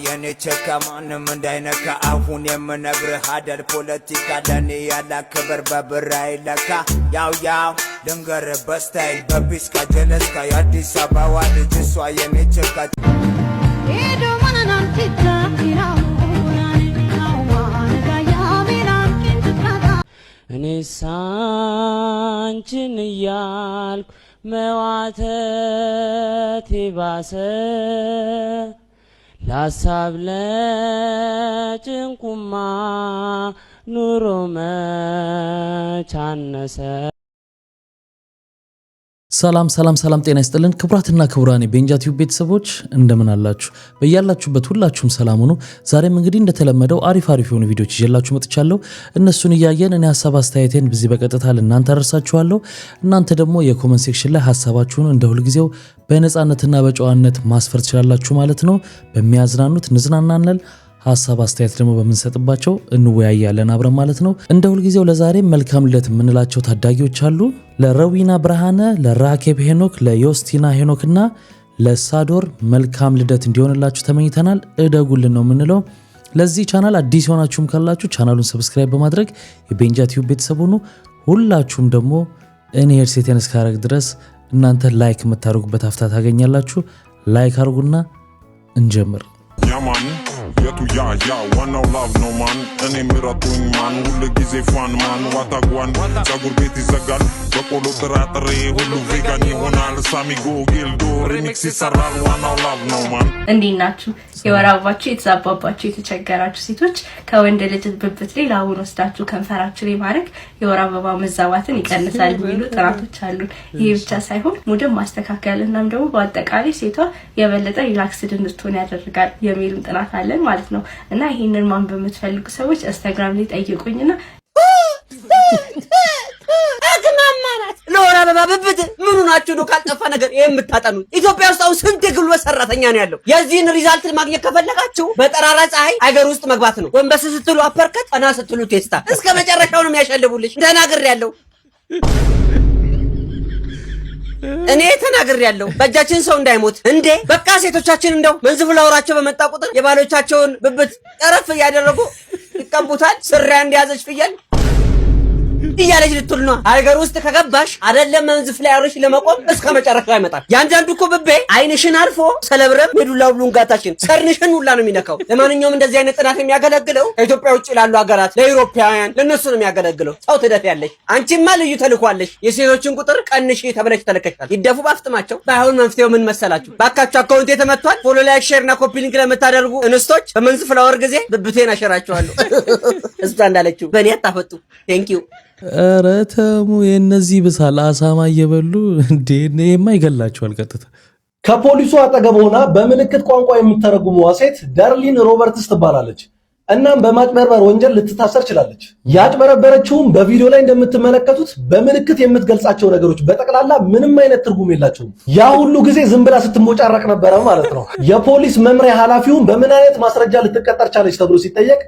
የኔ ቸካ ማንም እንዳይነካ አሁን የምነግርህ አደል ፖለቲካ ለኔ ያለ ክብር በብር አይለካ ያው ልንገር በስታይል በቢስካ ጀለስካ የአዲስ አበባ ልጅ እሷ የኔ ቸካ እኔ ሳንችን እያልኩ መዋተት ባሰ ላሳብ ለጭንቁማ ኑሮ መቻነሰ ሰላም ጤና ይስጥልን ክብራትና ክብራኔ ቤንጃቲው ቤተሰቦች እንደምን አላችሁ በእያላችሁበት ሁላችሁም ሰላም ሁኑ ዛሬም እንግዲህ እንደተለመደው አሪፍ የሆኑ ቪዲዮዎች ይዤላችሁ መጥቻለሁ እነሱን ያያየን እኔ ሐሳብ አስተያየቴን በዚህ በቀጥታ ለእናንተ አደርሳችኋለሁ እናንተ ደግሞ የኮሜንት ሴክሽን ላይ ሐሳባችሁን እንደ ሁሉ ጊዜው በነጻነትና በጨዋነት ማስፈር ትችላላችሁ ማለት ነው በሚያዝናኑት ንዝናናናል ሐሳብ አስተያየት ደግሞ በመንሰጥባቸው እንወያያለን አብረን ማለት ነው እንደ ሁሉ ጊዜው ለዛሬ መልካም ልደት ምንላቸው ታዳጊዎች አሉ ለረዊና ብርሃነ ለራኬብ ሄኖክ ለዮስቲና ሄኖክና ለሳዶር መልካም ልደት እንዲሆንላችሁ ተመኝተናል እደጉልን ነው ምንለው ለዚህ ቻናል አዲስ ሆናችሁም ካላችሁ ቻናሉን ሰብስክራይብ በማድረግ የቤንጃቲው ቤተሰብ ሁኑ ሁላችሁም ደግሞ እኔ ሄርሴቴን እስካረግ ድረስ እናንተ ላይክ መታረጉበት አፍታ ታገኛላችሁ ላይክ አርጉና እንጀምር ያማን የቱ ያ ዋናው ላቭ ነው ማን እኔ ምረጡኝ ማን ሁሉ ጊዜ ፋን ማን ዋታጓን ጸጉር ቤት ይዘጋል በቆሎ ጥራጥሬ ሁሉ ቬጋን ይሆናል ሳሚጎ ጊልዶ ሪሚክስ ይሰራል ዋናው ላቭ ነው ማን እንዴት ናችሁ የወር አበባችሁ የተዛባባችሁ የተቸገራችሁ ሴቶች ከወንድ ልጅ ብብት ላይ ላውን ወስዳችሁ ከንፈራችሁ ላይ ማድረግ የወር አበባ መዛባትን ይቀንሳል የሚሉ ጥናቶች አሉ ይሄ ብቻ ሳይሆን ሙድን ማስተካከል እናም ደግሞ በአጠቃላይ ሴቷ የበለጠ ሪላክስድ እንድትሆን ያደርጋል የሚሉ ጥናት አለን ማለት ነው እና ይሄንን ማን በመትፈልጉ ሰዎች ኢንስታግራም ላይ ጠይቁኝና አግማማራት ለወር አበባ ብብት ምኑ ናችሁ ነው ካልጠፋ ነገር የምታጠኑት ኢትዮጵያ ውስጥ አሁን ስንት የጉልበት ሰራተኛ ነው ያለው የዚህን ሪዛልት ማግኘት ከፈለጋችሁ በጠራራ ፀሐይ አገር ውስጥ መግባት ነው ወንበስ ስትሉ አፐርከት ቀና ስትሉ ቴስታ እስከ መጨረሻው ነው የሚያሸልቡልሽ ተናግሬያለሁ እኔ ተናግሬያለሁ በእጃችን ሰው እንዳይሞት እንዴ በቃ ሴቶቻችን እንደው መንዝፍላውራቸው በመጣ ቁጥር የባሎቻቸውን ብብት ጠረፍ ያደረጉ ይቀቡታል ስሪያ እንዲያዘች ፍየል እያለች ልትል ነው አገር ውስጥ ከገባሽ አይደለም መንዝፍላውራሽ ለመቆም እስከ መጨረሻው ይመጣል ያንዳንዱ እኮ ብቤ አይንሽን አልፎ ሰለብረም ሜዱላው ብሉንጋታችን ሰርንሽን ሁላ ነው የሚነካው ለማንኛውም እንደዚህ አይነት ጥናት የሚያገለግለው ከኢትዮጵያ ውጭ ላሉ ሀገራት ለአውሮፓውያን ለነሱ ነው የሚያገለግለው ሰው ትደፊያለሽ አንቺማ ልዩ ተልኳለሽ የሴቶችን ቁጥር ቀንሺ ተብለሽ ተለከሻል ይደፉ ባፍጥማቸው ባይሆን መንፍቴው ምን መሰላችሁ ባካችሁ አካውንቴ ተመቷል ፎሎ ላይክ ሼር እና ኮፒ ሊንክ ለምታደርጉ እንስቶች በመንዝፍላወር ጊዜ ብብቴን አሸራቸዋለሁ እሷ እንዳለችው በእኔ አታፈጡ ቴንኪዩ ኧረ ተሙ የነዚህ ብሳል አሳማ እየበሉ እንዴ የማይገላቸዋል ቀጥታ ከፖሊሱ አጠገብ ሆና በምልክት ቋንቋ የምትተረጉመዋ ሴት ዳርሊን ሮበርትስ ትባላለች እናም በማጭበርበር ወንጀል ልትታሰር ችላለች ያጭበረበረችውም በቪዲዮ ላይ እንደምትመለከቱት በምልክት የምትገልጻቸው ነገሮች በጠቅላላ ምንም አይነት ትርጉም የላቸውም ያ ሁሉ ጊዜ ዝም ብላ ስትሞጫረቅ ነበር ማለት ነው የፖሊስ መምሪያ ኃላፊውን በምን አይነት ማስረጃ ልትቀጠር ቻለች ተብሎ ሲጠየቅ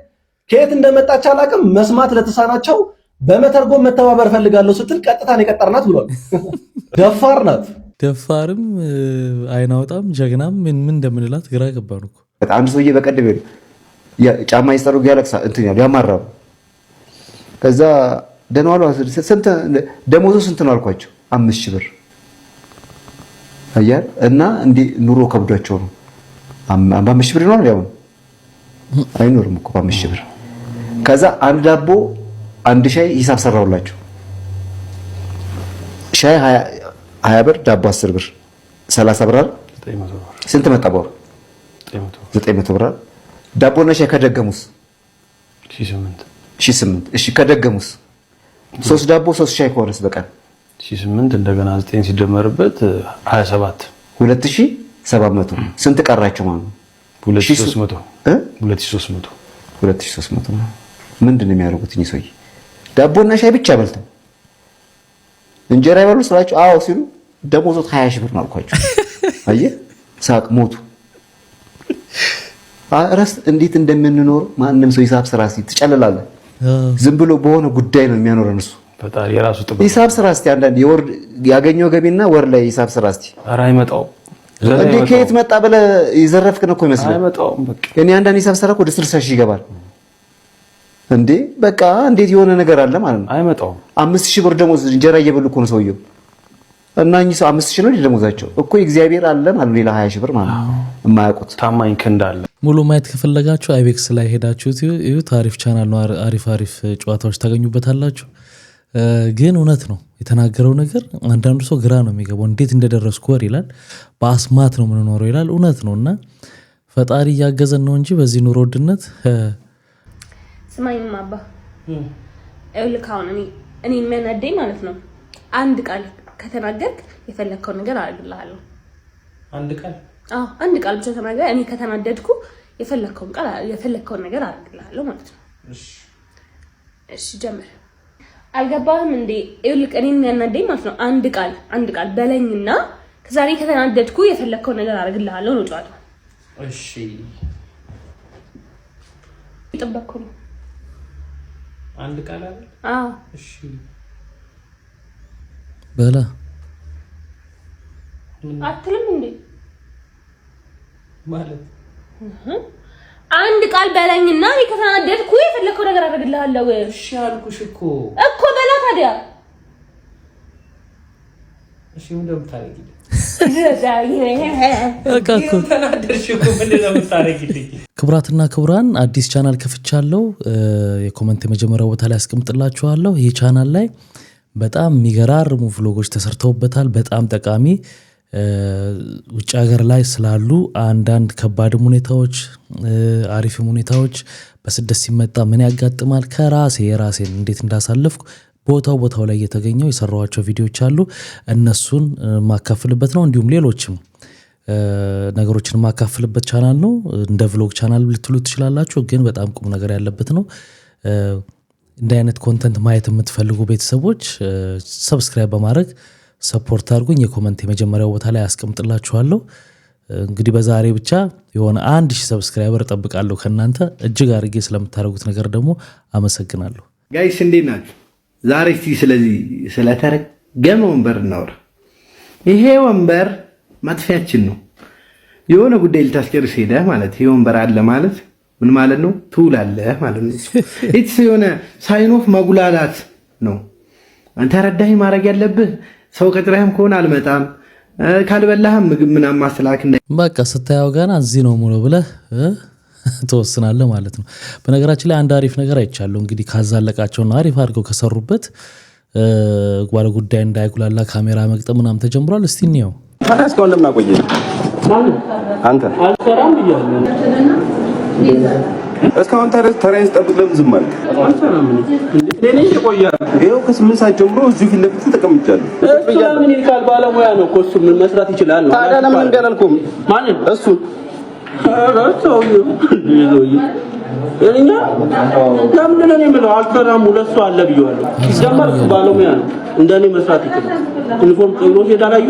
ከየት እንደመጣች አላቅም መስማት ለተሳናቸው በመተርጎም መተባበር ፈልጋለሁ ስትል ቀጥታን የቀጠርናት ብሏል ደፋር ናት ደፋርም አይናውጣም ጀግናም ምን እንደምንላት ግራ ገባን እኮ አንድ ሰውዬ በቀደም ጫማ ይሰሩ ያለቅሳ እንትን ያማራው ከዛ ደንዋሉ ስንት ደሞዙ ስንት ነው አልኳቸው 5000 ብር አያር እና እንዲ ኑሮ ከብዷቸው ነው 5000 ብር ነው ያው አይኖርም እኮ 5000 ብር ከዛ አንድ ዳቦ አንድ ሻይ ሂሳብ ሰራውላችሁ ሻይ 20 ብር ዳቦ 10 ብር 30 ብር 900 ብር ስንት መጣ ባው 900 ብር ዳቦና ሻይ ከደገሙስ 8 እሺ ከደገሙስ 3 ዳቦ 3 ሻይ ከሆነስ በቀን 8 እንደገና 9 ሲደመርበት 27 2700 ስንት ቀራችሁ ማለት 2300 ምንድነው የሚያደርጉት እኚህ ሰውዬ ዳቦና ሻይ ብቻ በልተው እንጀራ ይበሉ ስላችሁ አዎ ሲሉ ደሞዙት 20000 ብር ነው አልኳችሁ አየህ ሳቅ ሞቱ አረስ እንዴት እንደምንኖር ማንንም ሰው ሂሳብ ስራ እስቲ ትጨለላለ ዝም ብሎ በሆነ ጉዳይ ነው የሚያኖረን እሱ ፈጣሪ የራሱ ጥበብ ሂሳብ ስራ እስቲ አንዳንድ የወር ያገኘው ገቢና ወር ላይ ሂሳብ ስራ እስቲ ኧረ አይመጣው እንዴ ከየት መጣ ብለህ የዘረፍክ ነው እኮ ይመስላል። አይመጣውም በቃ እኔ አንዳንዴ ሰብሰራ ወደ 60 ሺህ ይገባል እንዴ በቃ እንዴት የሆነ ነገር አለ ማለት ነው። አይመጣውም 5000 ብር ደሞዝ እንጀራ እየበሉ እኮ ነው ሰውየው እና እኚህ ሰው 5000 ነው ደሞዛቸው እኮ እግዚአብሔር አለ ማለት ሌላ 20000 ብር ማለት ነው የማያውቁት ታማኝ ክንዳለ። ሙሉ ማየት ከፈለጋችሁ አይቤክስ ላይ ሄዳችሁት እዩ። ታሪፍ ቻናል ነው። አሪፍ ጨዋታዎች ታገኙበታላችሁ። ግን እውነት ነው የተናገረው ነገር አንዳንዱ ሰው ግራ ነው የሚገባው። እንዴት እንደደረስኩ ወር ይላል። በአስማት ነው የምንኖረው ይላል። እውነት ነውና ፈጣሪ እያገዘን ነው እንጂ በዚህ ኑሮ ውድነት ስማኝ ማባ እልካውን እኔ የሚያናደኝ ማለት ነው አንድ ቃል ከተናገርክ የፈለከው ነገር አድርግልሃለሁ። አንድ ቃል ብቻ ተናገር። እኔ ከተናደድኩ የፈለከውን ነገር አድርግልሃለሁ ማለት ነው። እሺ ጀምር። አልገባህም እንዴ? ይልቅ እኔ የሚያናደኝ ማለት ነው አንድ ቃል በለኝና ከዛ እኔ ከተናደድኩ የፈለከውን ነገር አድርግልሃለሁ ነው ጨዋታው። እሺ ይጠበቅኩ ነው አንድ ቃል አይደል? አዎ እሺ በላ አትልም እንዴ ማለት አንድ ቃል በለኝና እኔ ከተናደድኩ የፈለከው ነገር አደርግልሃለሁ። እሺ አልኩሽ እኮ በላ ታዲያ። እሺ ምን እንደምታረጊልኝ ክቡራትና ክቡራን አዲስ ቻናል ከፍቻለሁ። የኮሜንት የመጀመሪያው ቦታ ላይ አስቀምጥላችኋለሁ። ይህ ቻናል ላይ በጣም የሚገራርሙ ቭሎጎች ተሰርተውበታል። በጣም ጠቃሚ ውጭ ሀገር ላይ ስላሉ አንዳንድ ከባድም ሁኔታዎች አሪፍም ሁኔታዎች በስደት ሲመጣ ምን ያጋጥማል የራሴን እንዴት እንዳሳለፍኩ ቦታው ላይ እየተገኘው የሰራኋቸው ቪዲዮዎች አሉ። እነሱን ማካፍልበት ነው። እንዲሁም ሌሎችም ነገሮችን ማካፍልበት ቻናል ነው። እንደ ቭሎግ ቻናል ልትሉ ትችላላችሁ፣ ግን በጣም ቁም ነገር ያለበት ነው። እንደ አይነት ኮንተንት ማየት የምትፈልጉ ቤተሰቦች ሰብስክራይብ በማድረግ ሰፖርት አድርጉኝ። የኮሜንት የመጀመሪያው ቦታ ላይ አስቀምጥላችኋለሁ። እንግዲህ በዛሬ ብቻ የሆነ 1000 ሰብስክራይበር እጠብቃለሁ ከእናንተ። እጅግ አድርጌ ስለምታደርጉት ነገር ደግሞ አመሰግናለሁ። ጋይስ እንዴት ናችሁ? ዛሬ እስቲ ስለተረገመ ወንበር እናወራ። ይሄ ወንበር ማጥፊያችን ነው። የሆነ ጉዳይ ልታስጨርስ ሄደህ ማለት ይሄ ወንበር አለ ማለት ምን ማለት ነው? ትውላለህ ማለት ነው። ኢትስ የሆነ ሳይን ኦፍ ማጉላላት ነው። አንተ ረዳኝ ማድረግ ያለብህ ሰው ቀጥረህም ከሆነ አልመጣም ካልበላህም ምግብ ምናምን ማስተላክ በቃ ስታየው ገና እዚህ ነው ሙሉ ብለህ ተወስናለህ ማለት ነው። በነገራችን ላይ አንድ አሪፍ ነገር አይቻለሁ። እንግዲህ ካዛለቃቸውና አሪፍ አድርገው ከሰሩበት ባለ ጉዳይ እንዳይጉላላ ካሜራ መግጠም ምናምን ተጀምሯል። እስቲ እንየው። ታስከው እንደምናቆየ አንተ አልሰራም ብያለሁ። እስካሁን ተራይን ጠብቅ። ለምን ዝም አልክ? አልሰራም እኔ ይቆያል። ይኸው ከ8 ሰዓት ጀምሮ እዚሁ ፊት ለፊት ተቀምጫለሁ። ምን ይልካል? ባለሙያ ነው እኮ እሱ ምን መስራት ይችላል ነው። ታዲያ ለምን እንዳላልኩም? ማንን? እሱ እኛ ለምን ነው የምለው? አልሰራም ሁለት ሰው አለ ብየዋለሁ። ሲጀመር ባለሙያ ነው እንደኔ መስራት ይችላል። ዩኒፎርም ቀይሮ ሄዳላዩ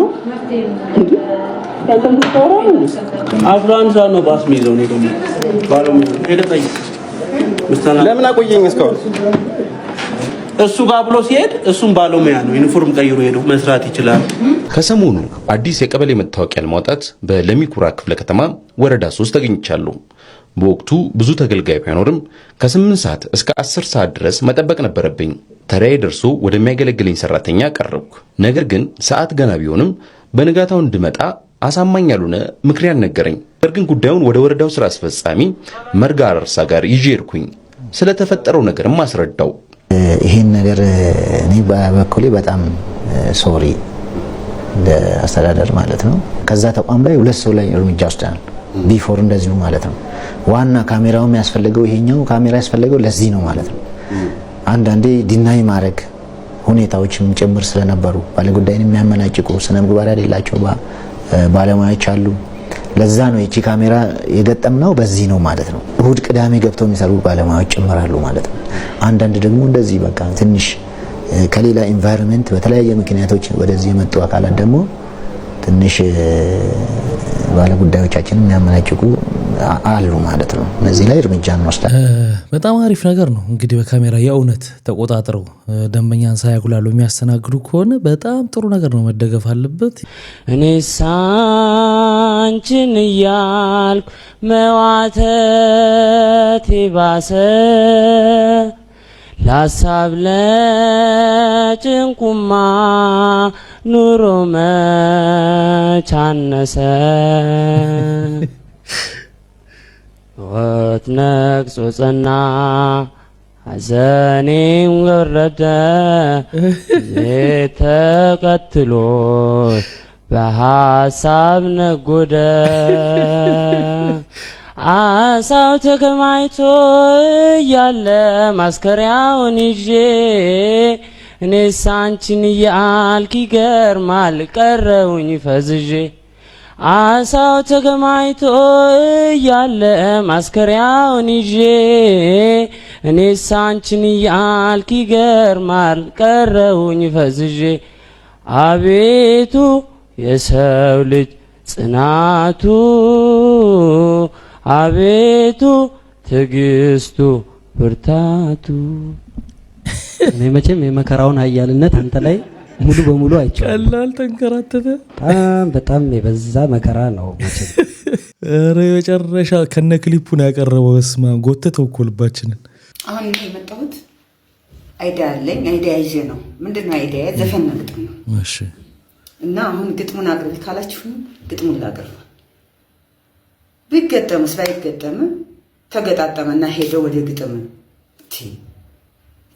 ያንተም ተወራው አፍራን ሰው ነው ባስ ሚይዘው ነው ደግሞ ባለሙያ ሄደታይ ለምን አቆየኝ እስካሁን? እሱ ጋር ብሎ ሲሄድ እሱም ባለሙያ ነው ዩኒፎርም ቀይሮ ሄዶ መስራት ይችላል። ከሰሞኑ አዲስ የቀበሌ መታወቂያ ለማውጣት በለሚኩራ ክፍለ ከተማ ወረዳ 3 ተገኝቻለሁ። በወቅቱ ብዙ ተገልጋይ ባይኖርም ከ8 ሰዓት እስከ 10 ሰዓት ድረስ መጠበቅ ነበረብኝ። ተራዬ ደርሶ ወደሚያገለግለኝ ሰራተኛ ቀረብኩ። ነገር ግን ሰዓት ገና ቢሆንም በንጋታው እንድመጣ አሳማኝ ያልሆነ ምክንያት ነገረኝ። ነገር ግን ጉዳዩን ወደ ወረዳው ስራ አስፈጻሚ መርጋ አርሳ ጋር ይዤ ሄድኩኝ። ስለተፈጠረው ነገርም አስረዳው። ይሄን ነገር እኔ በበኩሌ በጣም ሶሪ ለአስተዳደር ማለት ነው። ከዛ ተቋም ላይ 2 ሰው ላይ እርምጃ ወስደናል። ቢፎር እንደዚሁ ማለት ነው። ዋና ካሜራው የሚያስፈልገው ይሄኛው ካሜራ ያስፈልገው ለዚህ ነው ማለት ነው። አንዳንዴ ዲናይ ማድረግ ሁኔታዎችም ጭምር ስለነበሩ ባለጉዳይን የሚያመናጭቁ ስነ ምግባር ያሌላቸው ባለሙያዎች አሉ። ለዛ ነው እቺ ካሜራ የገጠምነው በዚህ ነው ማለት ነው። እሁድ ቅዳሜ ገብተው የሚሰሩ ባለሙያዎች ጭምራሉ ማለት ነው። አንዳንድ ደግሞ እንደዚህ በቃ ትንሽ ከሌላ ኢንቫይሮንመንት በተለያየ ምክንያቶች ወደዚህ የመጡ አካላት ደግሞ ትንሽ ባለጉዳዮቻችንን የሚያመናጭቁ አሉ ማለት ነው። እነዚህ ላይ እርምጃ እንወስዳለን። በጣም አሪፍ ነገር ነው። እንግዲህ በካሜራ የእውነት ተቆጣጥረው ደንበኛን ሳያጉላሉ የሚያስተናግዱ ከሆነ በጣም ጥሩ ነገር ነው፣ መደገፍ አለበት። እኔሳ አንቺን እያልኩ መዋተቴ ባሰ ላሳብ ለጭንቁማ ኑሮ መቻነሰ ወት ነቅጾ ጸና ሐዘኔም ወረደ ተቀትሎ በሐሳብ ነጎደ አሳው ተከማይቶ ያለ ማስከሪያውን ይዤ እኔስ አንቺን እያልኩ ይገርማል ቀረውኝ ፈዝዤ አሳው ተከማይቶ ያለ ማስከሪያውን ይዤ እኔስ አንቺን እያልኩ ይገርማል ቀረውኝ ፈዝዤ አቤቱ የሰው ልጅ ጽናቱ አቤቱ ትግስቱ ብርታቱ። እኔ መቼም የመከራውን ኃያልነት አንተ ላይ ሙሉ በሙሉ አይቻልም። ቀላል ተንከራተተ። በጣም የበዛ መከራ ነው መቼም። ኧረ የመጨረሻ ከነ ክሊፑን ያቀረበው በስማ ጎተተው እኮ ልባችንን። አሁን እኔ የመጣሁት አይዲያ አለኝ። አይዲያ ይዤ ነው። ምንድነው አይዲያ? ዘፈን ነው፣ ግጥም ነው። እሺ። እና አሁን ግጥሙን አቅርብ ካላችሁ ግጥሙን ላቅርብ። ቢገጠምስ ባይገጠም ተገጣጠመና ሄደ ወደ ግጥም።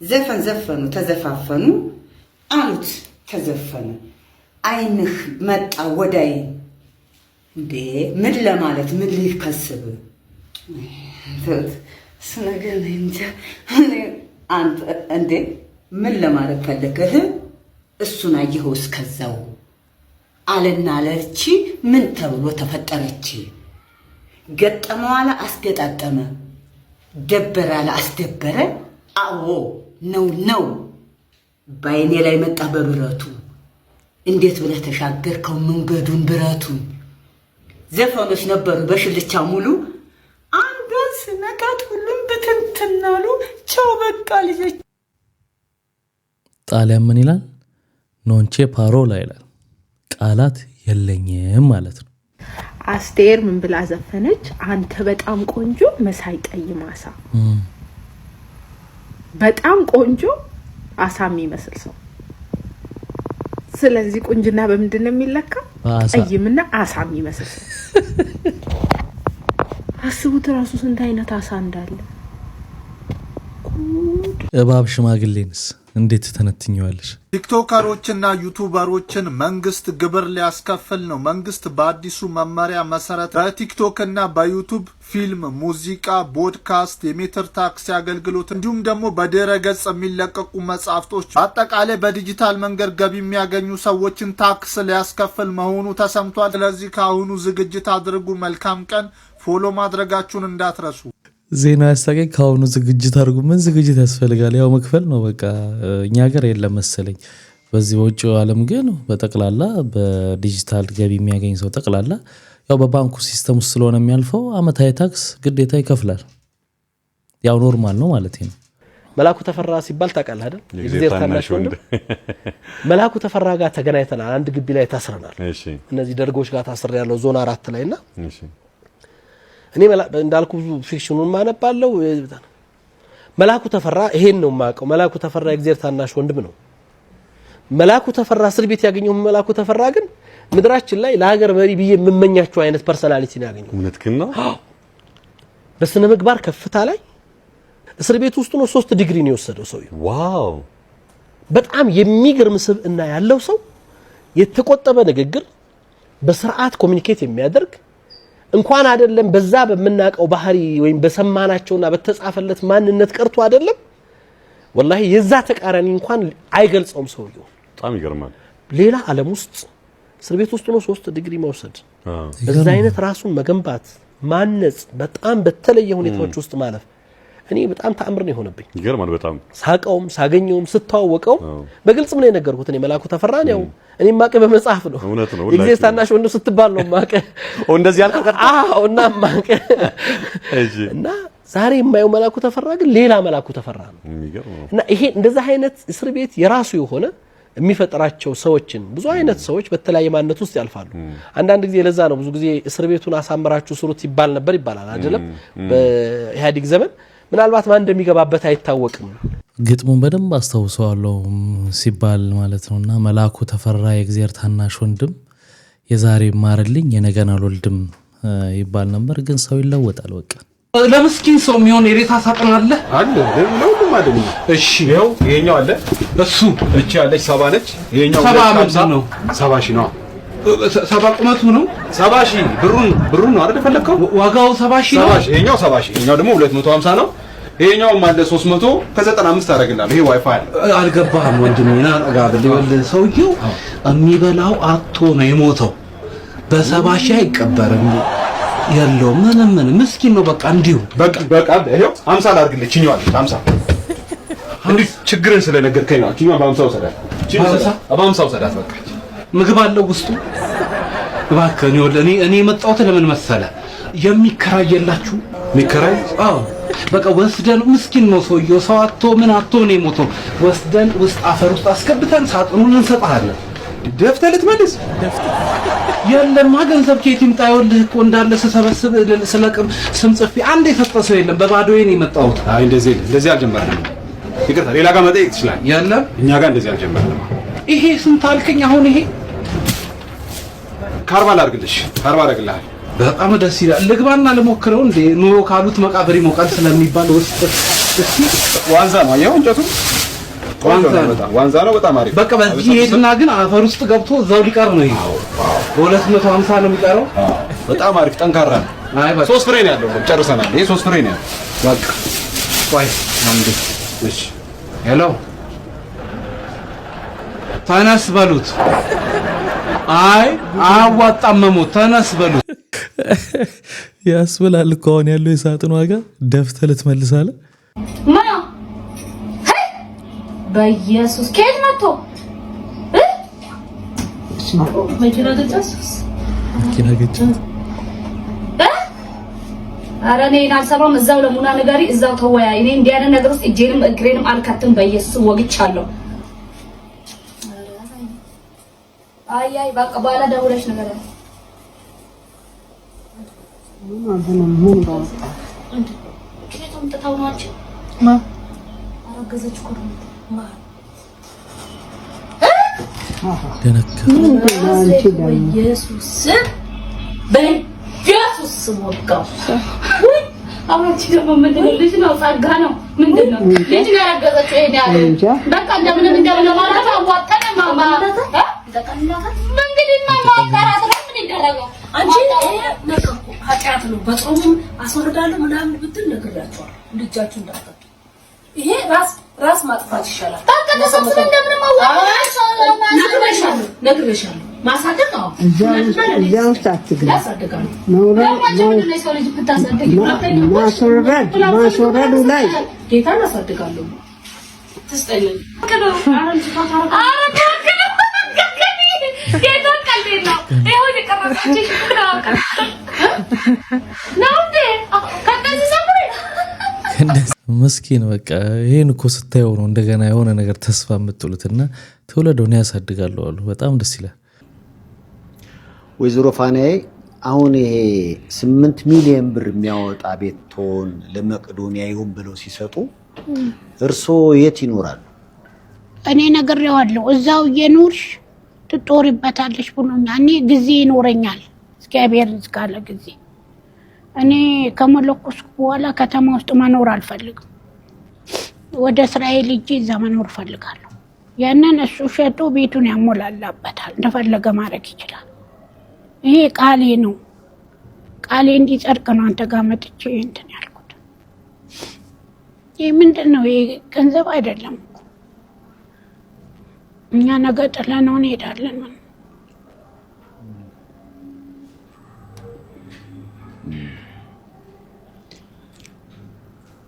ዘፈን ዘፈኑ ተዘፋፈኑ አሉት ተዘፈኑ። አይንህ መጣ ወዳይ እንዴ ምን ለማለት ምን ሊከስብ ስነገር እንጃ እንዴ ምን ለማለት ፈለገህ? እሱን አየኸው እስከዛው አለና ለርቺ ምን ተብሎ ተፈጠረች? ገጠመው አለ አስገጣጠመ፣ ደበረ አለ አስደበረ። አዎ ነው ባይኔ ላይ መጣ በብረቱ። እንዴት ብለህ ተሻገርከው መንገዱን ብረቱን? ዘፈኖች ነበሩ በሽልቻ ሙሉ፣ አንዷን ስነካት ሁሉም ብትንትናሉ። ቻው በቃ ልጆች። ጣሊያን ምን ይላል? ኖንቼ ፓሮላ ይላል። ቃላት የለኝም ማለት ነው። አስቴር ምን ብላ ዘፈነች? አንተ በጣም ቆንጆ መሳይ ቀይ ማሳ። በጣም ቆንጆ አሳ የሚመስል ሰው። ስለዚህ ቁንጅና በምንድን ነው የሚለካ? ቀይምና አሳ የሚመስል ሰው። አስቡት ራሱ ስንት አይነት አሳ እንዳለ። እባብ ሽማግሌንስ እንዴት ተነትኘዋለሽ? ቲክቶከሮችና ዩቱበሮችን መንግስት ግብር ሊያስከፍል ነው። መንግስት በአዲሱ መመሪያ መሰረት በቲክቶክ እና በዩቱብ ፊልም፣ ሙዚቃ፣ ፖድካስት፣ የሜትር ታክሲ አገልግሎት እንዲሁም ደግሞ በድረ ገጽ የሚለቀቁ መጽሐፍቶች አጠቃላይ በዲጂታል መንገድ ገቢ የሚያገኙ ሰዎችን ታክስ ሊያስከፍል መሆኑ ተሰምቷል። ስለዚህ ከአሁኑ ዝግጅት አድርጉ። መልካም ቀን። ፎሎ ማድረጋችሁን እንዳትረሱ። ዜና ያስታቀኝ ከአሁኑ ዝግጅት አድርጉ። ምን ዝግጅት ያስፈልጋል? ያው መክፈል ነው በቃ። እኛ ሀገር የለም መሰለኝ። በዚህ በውጭው ዓለም ግን በጠቅላላ በዲጂታል ገቢ የሚያገኝ ሰው ጠቅላላ ያው በባንኩ ሲስተም ውስጥ ስለሆነ የሚያልፈው አመታዊ ታክስ ግዴታ ይከፍላል። ያው ኖርማል ነው ማለት ነው። መላኩ ተፈራ ሲባል ታውቃለህ አይደል? የጊዜር ታናሽ ወንድም መላኩ ተፈራ ጋር ተገናኝተናል። አንድ ግቢ ላይ ታስረናል። እሺ። እነዚህ ደርጎች ጋር ታስረ ያለው ዞን 4 ላይና እሺ እኔ እንዳልኩ ፊክሽኑን ማነባለው። መላኩ ተፈራ ይሄን ነው ማቀው። መላኩ ተፈራ የጊዜር ታናሽ ወንድም ነው። መላኩ ተፈራ እስር ቤት ያገኘው መላኩ ተፈራ ግን ምድራችን ላይ ለሀገር መሪ ብዬ የምመኛቸው አይነት ፐርሰናሊቲ ነው ያገኘው። እውነትህን ነው። በስነ ምግባር ከፍታ ላይ እስር ቤት ውስጥ ነው 3 ዲግሪ ነው የወሰደው ሰውዬው። ዋው! በጣም የሚገርም ስብዕና ያለው ሰው፣ የተቆጠበ ንግግር፣ በስርዓት ኮሙኒኬት የሚያደርግ እንኳን አይደለም በዛ በመናቀው ባህሪ ወይም በሰማናቸውና በተጻፈለት ማንነት ቀርቶ አይደለም ወላሂ የዛ ተቃራኒ እንኳን አይገልጸውም ሰውየው። በጣም ይገርማል። ሌላ ዓለም ውስጥ እስር ቤት ውስጥ ነው 3 ዲግሪ መውሰድ። በዛ አይነት ራሱን መገንባት ማነጽ፣ በጣም በተለየ ሁኔታዎች ውስጥ ማለፍ እኔ በጣም ተአምር ነው የሆነብኝ። ይገርማል በጣም ሳቀውም ሳገኘውም ስተዋወቀው በግልጽ ምን የነገርኩት እኔ መላኩ ተፈራን ያው እኔ ማቀ በመጽሐፍ ነው። እውነት ነው። የጊዜ ታናሽ ወንድም ስትባል ነው ማቀ እንደዚህ ያልከው እና ማቀ እና ዛሬ የማየው መላኩ ተፈራ ግን ሌላ መላኩ ተፈራ ነው። እና ይሄ እንደዛ አይነት እስር ቤት የራሱ የሆነ የሚፈጥራቸው ሰዎችን ብዙ አይነት ሰዎች በተለያየ ማንነት ውስጥ ያልፋሉ። አንዳንድ ጊዜ ለዛ ነው ብዙ ጊዜ እስር ቤቱን አሳምራችሁ ስሩት ይባላል አይደለም? በኢህአዴግ ዘመን ምናልባት ማን እንደሚገባበት አይታወቅም። ግጥሙን በደንብ አስታውሰዋለሁ ሲባል ማለት ነውና መላኩ ተፈራ የእግዚአብሔር ታናሽ ወንድም የዛሬ ማርልኝ የነገን አልወልድም ይባል ነበር። ግን ሰው ይለወጣል። በቃ ለምስኪን ሰው የሚሆን የሬታ ሳጥን አለ ለሁሉም አይደለም። እሺ ይኸው ይሄኛው አለ እሱ እቺ ያለች 70 ነች። ይሄኛው 70 ነው 70 ሺህ ነው። 70 ቁመቱ ነው 70 ሺህ ብሩን ነው አይደል ፈለከው? ዋጋው 70 ሺህ ነው። ይሄኛው 70 ሺህ ይሄኛው ደግሞ 250 ነው። ይሄኛው ማለት 300 ከ95 አደረግልሃለሁ። ይሄ ዋይፋይ አልገባህም ወንድሜ ና ጋብል ይወል ሰውየው የሚበላው አጥቶ ነው የሞተው። በ70 ሺህ አይቀበርም ያለው ምን ምስኪን ነው። በቃ እንዲሁ በቃ ይሄው 50 ላድርግልህ። ችኛው አለ 50 እንዴ ችግርን ስለነገርከኝ ነው። ችኛው በ50 ወሰዳት። በ50 ወሰዳት። በቃ ምግብ አለው ውስጡ። እባክህ እኔ የመጣሁት ለምን መሰለ የሚከራየላችሁ ሚከራይ በቃ ወስደን ምስኪን ነው ሰውየው ሰው አጥቶ ምን አጥቶ ነው የሞተው። ወስደን ውስጥ አፈር ውስጥ አስገብተን ሳጥኑን እንሰጣለን። ደፍተህ ልትመልስ የለም ገንዘብ ከየት ይምጣ? ይኸውልህ እኮ እንዳለ ስሰበስብ ስለቅም ስም ጽፌ አንድ የሰጠ ሰው የለም። በባዶዬ ነው የመጣሁት። አይ እንደዚህ አልጀመርንም። ይቅርታ ሌላ ጋር መጠየቅ ትችላለህ። የለም እኛ ጋር እንደዚህ አልጀመርንም። ይሄ ስንት አልከኝ? አሁን ይሄ ካርባ ላድርግልሽ። ካርባ አደርግልሃለሁ። በጣም ደስ ይላል። ልግባና ልሞክረው እንዴ ኑሮ ካሉት መቃብር ይሞቃል ስለሚባል ውስጥ እስቲ ዋንዛ ነው አየው እንጨቱ ዋንዛ ነው። በጣም አሪፍ። በቃ በዚህ ሄድና ግን አፈር ውስጥ ገብቶ እዛው ሊቀር ነው። ይሄ በ250 ነው የሚቀረው። በጣም አሪፍ ጠንካራ ነው። አይ በቃ 3 ፍሬ ነው ያለው። ጨርሰናል። ይሄ 3 ፍሬ ነው ያለው። በቃ ቆይ አንዴ እሺ። ሄሎ ተነስ በሉት። አይ አዋጣም መሞት ተነስ በሉት ያስብላል እኮ አሁን ያለው የሳጥን ዋጋ ደፍተህ ልትመልሳለህ። በኢየሱስ ከየት መጥቶ መኪና ገጫስ ኧረ እኔን አልሰራም። እዛው ለሙና ንገሪ፣ እዛው ተወያይ። እኔ እንዲህ አይነት ነገር ውስጥ እጄንም እግሬንም አልከትም። በኢየሱስ ወግቻለሁ። አይ በቃ ባላ ደውለሽ ነገር አለ ምን ባወጣ እንዴ ከየትም ተታውናችሁ አረገዘች እኮ ማ በኢየሱስ ወጋው አሁንቺ ደግሞ ምንድነው? ልጅ ነው ጸጋ ነው ምንድነው? ልጅ ነው ያረገዘችው። ይሄን ያለ በቃ እንደምን ማለት አዋጣነ ማማ መንገድና ማጣራት ነው። ምን ይደረጋል? አንቺ ነቀቁ ኃጢአት ነው። በጾም አስወርዳለሁ ምናምን ብትል ነግራቸዋል። ልጃችሁ እንዳትጠጡ። ይሄ ራስ ማጥፋት ይሻላል። ታከተሰም እንደምን ማዋጣሽ ነግሬሻለሁ። ማሳደግ ነው እዚያ ውስጥ አትግባ። ማስወረዱ ላይ ጌታን አሳድጋለሁ። ትስጠኝ መስኪን በቃ ይሄን እኮ ስታየው ነው እንደገና የሆነ ነገር ተስፋ የምትሉትና ትውልዱን ያሳድጋሉ አሉ። በጣም ደስ ይላል። ወይዘሮ ፋናዬ አሁን ይሄ 8 ሚሊዮን ብር የሚያወጣ ቤቶን ለመቅዶኒያ ይሁን ብለው ሲሰጡ እርሶ የት ይኖራሉ? እኔ ነግሬዋለሁ። እዛው እየኖርሽ ትጦሪበታለሽ ብሎኛል። እኔ ጊዜ ይኖረኛል እግዚአብሔር እስካለ ጊዜ። እኔ ከመለኮስኩ በኋላ ከተማ ውስጥ መኖር አልፈልግም። ወደ እስራኤል ሂጄ እዛ መኖር ፈልጋለሁ። ያንን እሱ ሸጦ ቤቱን ያሞላላበታል፣ እንደፈለገ ማድረግ ይችላል። ይሄ ቃሌ ነው። ቃሌ እንዲጸድቅ ነው አንተ ጋር መጥቼ እንትን ያልኩት። ይሄ ምንድነው? ይሄ ገንዘብ አይደለም። እኛ ነገ ጥለነው እንሄዳለን።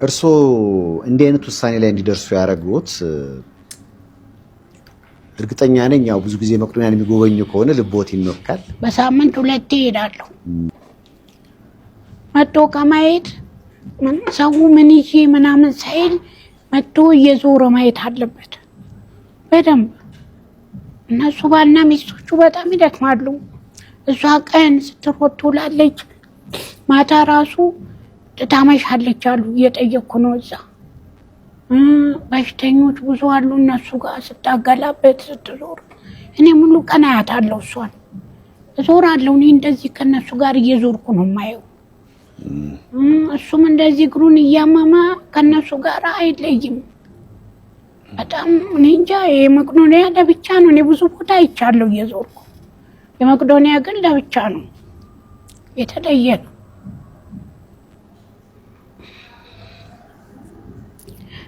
እርሶ እንዲህ አይነት ውሳኔ ላይ እንዲደርሱ ያደረጉት እርግጠኛ ነኝ። ያው ብዙ ጊዜ መቅዶኒያን የሚጎበኙ ከሆነ ልቦት ይነካል። በሳምንት 2 እሄዳለሁ። መጥቶ ከማየት ሰው ምን ይዤ ምናምን ሳይል መጥቶ እየዞረ ማየት አለበት በደንብ። እነሱ ባልና ሚስቶቹ በጣም ይደክማሉ። እሷ ቀን ስትሮጥ ትውላለች፣ ማታ ራሱ ታመሻለች አሉ። እየጠየኩ ነው እዛ በሽተኞች ብዙ አሉ። እነሱ ጋር ስታገላበት ስትዞር እኔ ሙሉ ቀን አያታለሁ። እሷን እዞራለሁ። እኔ እንደዚህ ከነሱ ጋር እየዞርኩ ነው የማየው። እሱም እንደዚህ እግሩን እያመመ ከነሱ ጋር አይለይም። በጣም እኔ እንጃ። የመቅዶኒያ ለብቻ ነው። እኔ ብዙ ቦታ አይቻለሁ እየዞርኩ። የመቅዶኒያ ግን ለብቻ ነው፣ የተለየ ነው።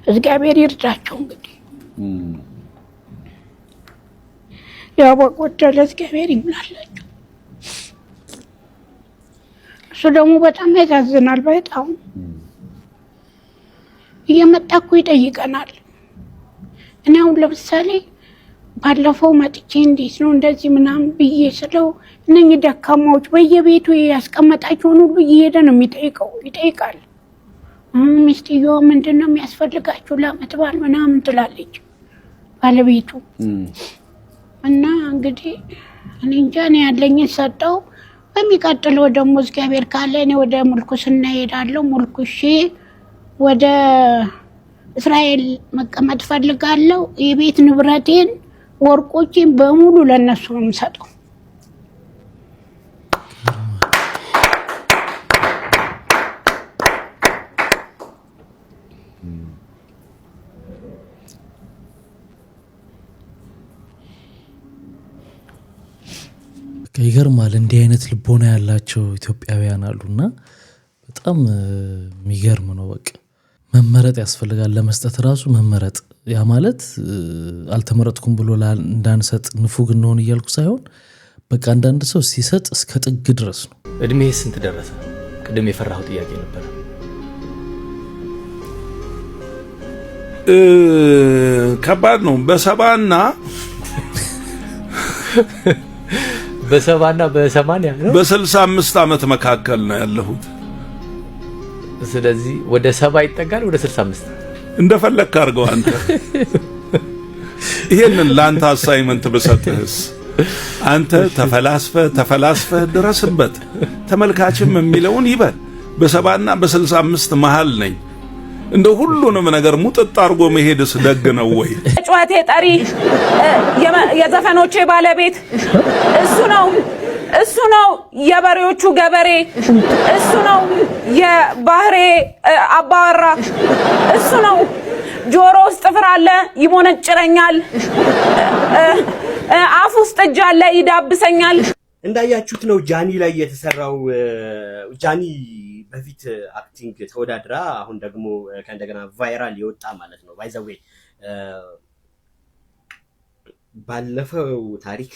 እግዚአብሔር ይርዳቸው። እንግዲህ ያው በጎደለ እግዚአብሔር ይምላላቸው። እሱ ደግሞ በጣም ያሳዝናል። በጣም እየመጣ እኮ ይጠይቀናል። እኔ አሁን ለምሳሌ ባለፈው መጥቼ እንዴት ነው እንደዚህ ምናምን ብዬ ስለው እነኚህ ደካማዎች በየቤቱ ያስቀመጣቸውን ሁሉ እየሄደ ነው ይጠይቃል። ሚስትየዋ ምንድን ነው የሚያስፈልጋችሁ ለዓመት በዓል ምናምን ትላለች ባለቤቱ። እና እንግዲህ እኔ እንጃ እኔ ያለኝን ሰጠው። በሚቀጥለው ደግሞ እግዚአብሔር ካለ እኔ ወደ ሙልኩስና እሄዳለሁ። ሙልኩሼ ወደ እስራኤል መቀመጥ ፈልጋለሁ። የቤት ንብረቴን ወርቆቼን በሙሉ ለነሱ ነው የምሰጠው። ይገርማል። እንዲህ አይነት ልቦና ያላቸው ኢትዮጵያውያን አሉና በጣም የሚገርም ነው። በቃ መመረጥ ያስፈልጋል። ለመስጠት ራሱ መመረጥ፣ ያ ማለት አልተመረጥኩም ብሎ እንዳንሰጥ ንፉግ እንሆን እያልኩ ሳይሆን በቃ አንዳንድ ሰው ሲሰጥ እስከ ጥግ ድረስ ነው። እድሜ ስንት ደረሰ? ቅድም የፈራሁ ጥያቄ ነበር። ከባድ ነው። በሰባና በሰማንያ ነው። በ65 ዓመት መካከል ነው ያለሁት። ስለዚህ ወደ 70 ይጠጋል፣ ወደ 65 እንደፈለክ አድርገው አንተ። ይሄንን ላንተ አሳይመንት በሰጥህስ አንተ ተፈላስፈህ ድረስበት። ተመልካችም የሚለውን ይበል። በ70 እና በ65 መሃል ነኝ። እንደ ሁሉንም ነገር ሙጥጥ አድርጎ መሄድስ ደግ ነው ወይ? ጨዋቴ ጠሪ የዘፈኖቼ ባለቤት እሱ ነው የበሬዎቹ ገበሬ፣ እሱ ነው የባህሬ አባወራ፣ እሱ ነው ጆሮ ውስጥ ጥፍር አለ ይሞነጭረኛል፣ አፍ ውስጥ እጅ አለ ይዳብሰኛል። እንዳያችሁት ነው ጃኒ ላይ የተሰራው። ጃኒ በፊት አክቲንግ ተወዳድራ አሁን ደግሞ ከእንደገና ቫይራል የወጣ ማለት ነው። ባይዘዌ ባለፈው ታሪክ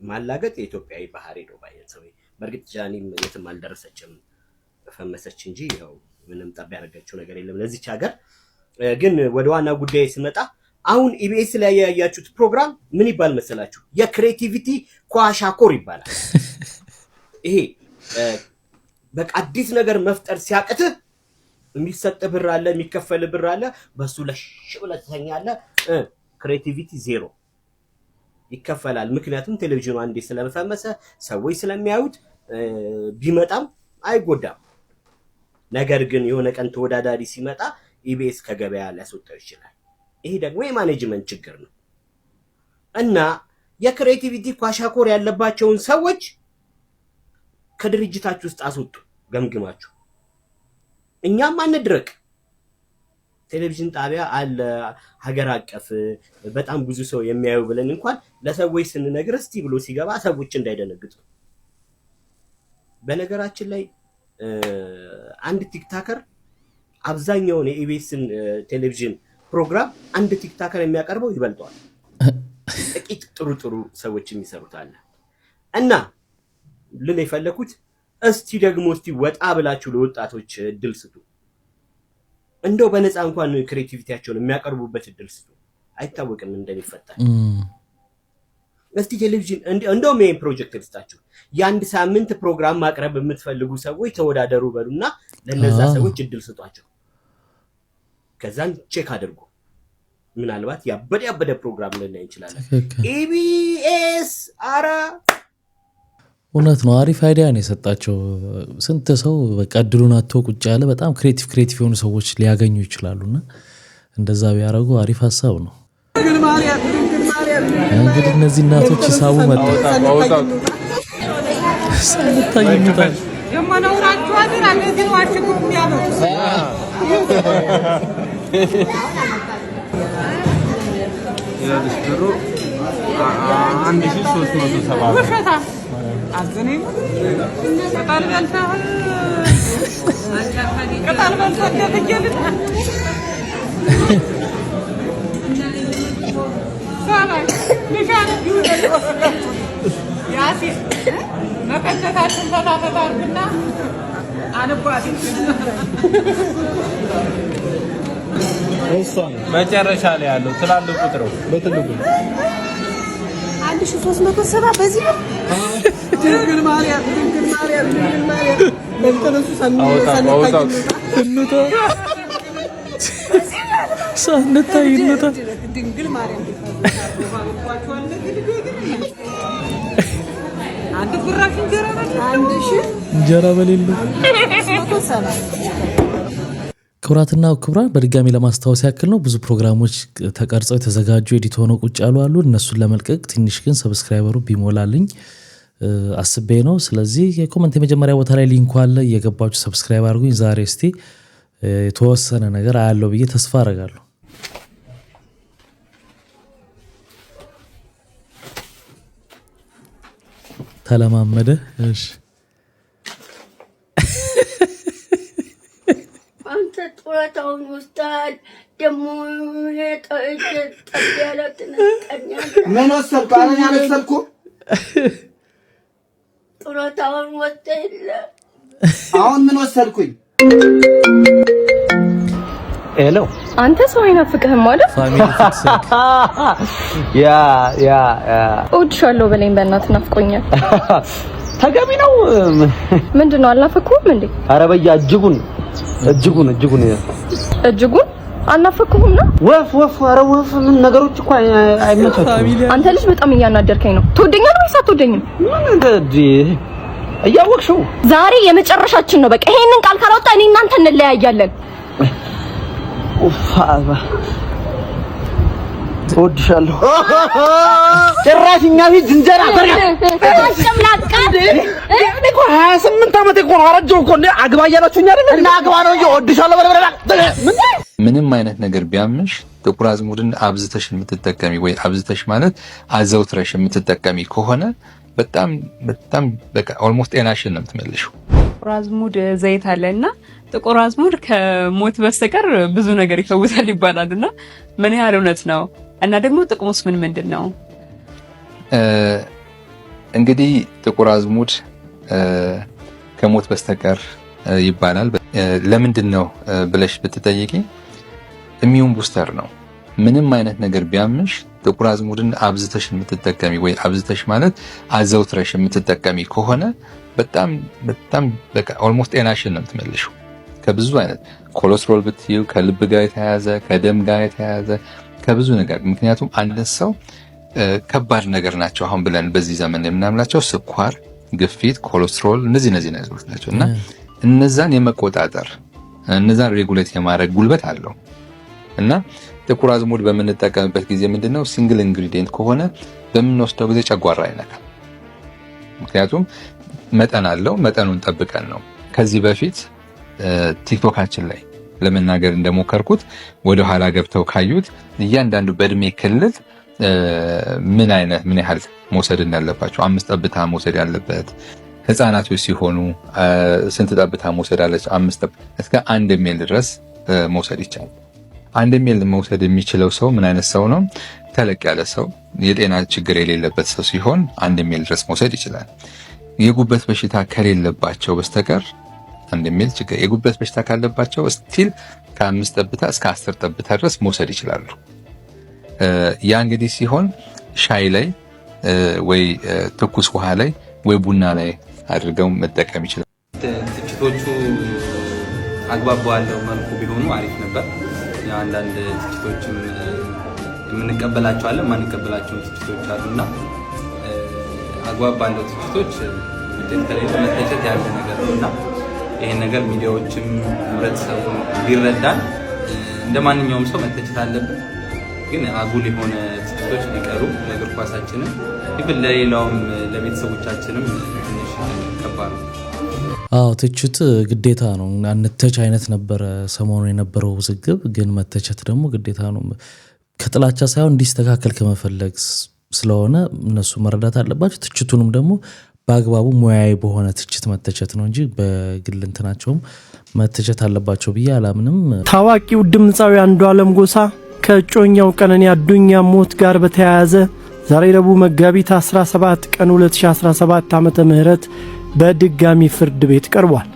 ማላገጥ የኢትዮጵያዊ ባህሪ ነው ባይዘዌ። በእርግጥ ጃኒም የትም አልደረሰችም፣ ፈመሰች እንጂ ያው ምንም ጠብ ያደረገችው ነገር የለም ለዚች ሀገር። ግን ወደ ዋና ጉዳይ ስመጣ አሁን ኢቢኤስ ላይ ያያችሁት ፕሮግራም ምን ይባል መሰላችሁ? የክሬቲቪቲ ኳሻኮር ይባላል። ይሄ በቃ አዲስ ነገር መፍጠር ሲያቅትህ የሚሰጥ ብር አለ፣ የሚከፈል ብር አለ፣ በሱ ለሽ ብለህ ትተኛለህ። ክሬቲቪቲ ዜሮ ይከፈላል። ምክንያቱም ቴሌቪዥኑ አንዴ ስለፈመሰ ሰዎች ስለሚያዩት ቢመጣም አይጎዳም። ነገር ግን የሆነ ቀን ተወዳዳሪ ሲመጣ ኢቢኤስ ከገበያ ሊያስወጣው ይችላል። ይሄ ደግሞ የማኔጅመንት ችግር ነው እና የክሬቲቪቲ ኳሻኮር ያለባቸውን ሰዎች ከድርጅታችሁ ውስጥ አስወጡ ገምግማችሁ። እኛም አንድረቅ። ቴሌቪዥን ጣቢያ አለ ሀገር አቀፍ በጣም ብዙ ሰው የሚያዩ ብለን እንኳን ለሰዎች ስንነግር እስቲ ብሎ ሲገባ ሰዎች እንዳይደነግጡ። በነገራችን ላይ አንድ ቲክታከር አብዛኛውን የኢቢኤስን ቴሌቪዥን ፕሮግራም አንድ ቲክታከር የሚያቀርበው ይበልጧል። ጥቂት ጥሩ ሰዎች የሚሰሩት አለ እና ልን የፈለኩት እስቲ ወጣ ብላችሁ ለወጣቶች እድል ስጡ። እንደው በነፃ እንኳን ክሬቲቪቲያቸውን የሚያቀርቡበት እድል ስጡ። አይታወቅም እንደሚፈጠር። እስቲ ቴሌቪዥን እንደውም ይሄን ፕሮጀክት ልስጣችሁ። የአንድ ሳምንት ፕሮግራም ማቅረብ የምትፈልጉ ሰዎች ተወዳደሩ በሉና ለነዛ ሰዎች እድል ስጧቸው። ከዛን ቼክ አድርጉ። ምናልባት ያበደ ፕሮግራም ልናይ እንችላለን። ኢቢኤስ አራ እውነት ነው። አሪፍ አይዲያ ነው የሰጣቸው። ስንት ሰው በቃ እድሉን አጥቶ ቁጭ ያለ በጣም ክሬቲቭ የሆኑ ሰዎች ሊያገኙ ይችላሉና እንደዛ ቢያደርጉ አሪፍ ሀሳብ ነው። እንግዲህ እነዚህ እናቶች ሳቡ መጣ ሳይታየኝታል የማናውራችሁ አይደል አለዚህ ዋሽኩ ያለው 1370 ወሸታ አዘነኝ ቅጠል በልተህ ቅጠል በልተህ ተገለጥ ሰማይ ንሻን ይውደል ያሲ መከተታችን ተታተታርግና አንባሲ መጨረሻ ላይ ያለው ትላልቁ ቁጥሩ በትልቁ 1370 በዚህ ድንግል ማርያም ለምተነሱ ሳንታይነታ ድንግል ማርያም አንድ ጉራሽ እንጀራ በሌለው ክቡራትና ክቡራን በድጋሚ ለማስታወስ ያክል ነው ብዙ ፕሮግራሞች ተቀርጸው የተዘጋጁ ኤዲት ሆነው ቁጭ ያሉ አሉ። እነሱን ለመልቀቅ ትንሽ ግን ሰብስክራይበሩ ቢሞላልኝ አስቤ ነው። ስለዚህ የኮሜንት የመጀመሪያ ቦታ ላይ ሊንኩ አለ፣ እየገባችሁ ሰብስክራይብ አድርጉኝ። ዛሬ እስቲ የተወሰነ ነገር አያለው ብዬ ተስፋ አደርጋለሁ። ተለማመደ። እሺ አንተ ጡረታውን ወስደሃል። ደግሞ ምን ወሰድኩ? አረኛ ወሰድኩ። ጡረታውን ወስደህ የለ አሁን ምን ወሰድኩኝ? ሄሎ አንተ ሰው አይናፍቅህም አይደል? ያ እወድሻለሁ በለኝ በእናትህ ናፍቆኛል። ተገቢ ነው። ምንድነው አልናፈቅኩም እንዴ? ኧረ በያ እጅጉን አልናፈቅኩም ነው። ኧረ ወፍ ምን ነገሮች እኮ አይመቻችም። አንተ ልጅ በጣም እያናደርከኝ ነው። ትወደኛለህ ወይስ አትወደኝም? እያወቅሽው ዛሬ የመጨረሻችን ነው። በቃ ይሄንን ቃል ካላወጣ እኔ እናንተ እንለያያለን። እወድሻለሁ። ጭራሽ እኛ ቤት እንጀራ ተርጋ አሽምላቃ እኮ 28 ዓመት እኮ አረጀው እኮ አግባ እያላችሁኝ አይደል? እና አግባ ነው እንጂ እወድሻለሁ ምንም አይነት ነገር ቢያምሽ ጥቁር አዝሙድን አብዝተሽ የምትጠቀሚ ወይ አብዝተሽ ማለት አዘውትረሽ የምትጠቀሚ ከሆነ በጣም በቃ ኦልሞስት ጤናሽን ነው የምትመልሺው። ጥቁር አዝሙድ ዘይት አለና ጥቁር አዝሙድ ከሞት በስተቀር ብዙ ነገር ይፈውሳል ይባላልና ምን ያህል እውነት ነው? እና ደግሞ ጥቅሙስ ምንድን ነው? እንግዲህ ጥቁር አዝሙድ ከሞት በስተቀር ይባላል። ለምንድን ነው ብለሽ ብትጠይቂ ኢሚዩን ቡስተር ነው። ምንም አይነት ነገር ቢያምሽ ጥቁር አዝሙድን አብዝተሽ የምትጠቀሚ ወይ አብዝተሽ ማለት አዘውትረሽ የምትጠቀሚ ከሆነ በጣም በቃ ኦልሞስት ጤናሽን ነው የምትመልሺው። ከብዙ አይነት ኮሌስትሮል ብትዩ፣ ከልብ ጋር የተያያዘ ከደም ጋር የተያያዘ ከብዙ ነገር። ምክንያቱም አንድ ሰው ከባድ ነገር ናቸው አሁን ብለን በዚህ ዘመን የምናምላቸው ስኳር፣ ግፊት፣ ኮሌስትሮል እነዚህ ነገሮች ናቸው እና እነዛን የመቆጣጠር እነዛን ሬጉሌት የማድረግ ጉልበት አለው እና ጥቁር አዝሙድ በምንጠቀምበት ጊዜ ምንድነው ሲንግል ኢንግሪዲየንት ከሆነ በምንወስደው ጊዜ ጨጓራ አይነካም። ምክንያቱም መጠን አለው። መጠኑን ጠብቀን ነው። ከዚህ በፊት ቲክቶካችን ላይ ለመናገር እንደሞከርኩት ወደ ኋላ ገብተው ካዩት እያንዳንዱ በእድሜ ክልል ምን ያህል መውሰድ እንዳለባቸው 5 ጠብታ መውሰድ ያለበት ህፃናቶች ሲሆኑ ስንት ጠብታ መውሰድ አለች 5 እስከ 1 ሚሊ ድረስ መውሰድ ይቻላል። 1 ሚሊ መውሰድ የሚችለው ሰው ምን አይነት ሰው ነው? ተለቅ ያለ ሰው፣ የጤና ችግር የሌለበት ሰው ሲሆን 1 ሚሊ ድረስ መውሰድ ይችላል። የጉበት በሽታ ከሌለባቸው በስተቀር 1 ሚሊ ችግር፣ የጉበት በሽታ ካለባቸው ስቲል ከ5 ጠብታ እስከ 10 ጠብታ ድረስ መውሰድ ይችላሉ። ያ እንግዲህ ሲሆን ሻይ ላይ ወይ ትኩስ ውሃ ላይ ወይ ቡና ላይ አድርገው መጠቀም ይችላል። ትችቶቹ አግባብ ባለው መልኩ ቢሆኑ አሪፍ ነበር። አንዳንድ ትችቶችም የምንቀበላቸዋለን ማንቀበላቸው ትችቶች አሉና አግባብ ባለው ትችቶች ውጤት ከሌለ መተቸት ያለ ነገር ነውና ይሄን ነገር ሚዲያዎችም ህብረተሰቡ ቢረዳን እንደማንኛውም ሰው መተቸት አለብን። ግን አጉል የሆነ ትችቶች ሊቀሩ ለእግር ኳሳችንም ይብል ለሌላውም ለቤተሰቦቻችንም ትንሽ ከባድ ነው። አዎ ትችት ግዴታ ነው። አንተች አይነት ነበረ ሰሞኑ የነበረው ውዝግብ፣ ግን መተቸት ደግሞ ግዴታ ነው። ከጥላቻ ሳይሆን እንዲስተካከል ከመፈለግ ስለሆነ እነሱ መረዳት አለባቸው። ትችቱንም ደግሞ በአግባቡ ሙያዊ በሆነ ትችት መተቸት ነው እንጂ በግል እንትናቸውም መተቸት አለባቸው ብዬ አላምንም። ታዋቂው ድምፃዊ አንዱዓለም ጎሳ ከእጮኛው ቀነኒ አዱኛ ሞት ጋር በተያያዘ ዛሬ ረቡዕ መጋቢት 17 ቀን 2017 ዓመተ ምህረት በድጋሚ ፍርድ ቤት ቀርቧል።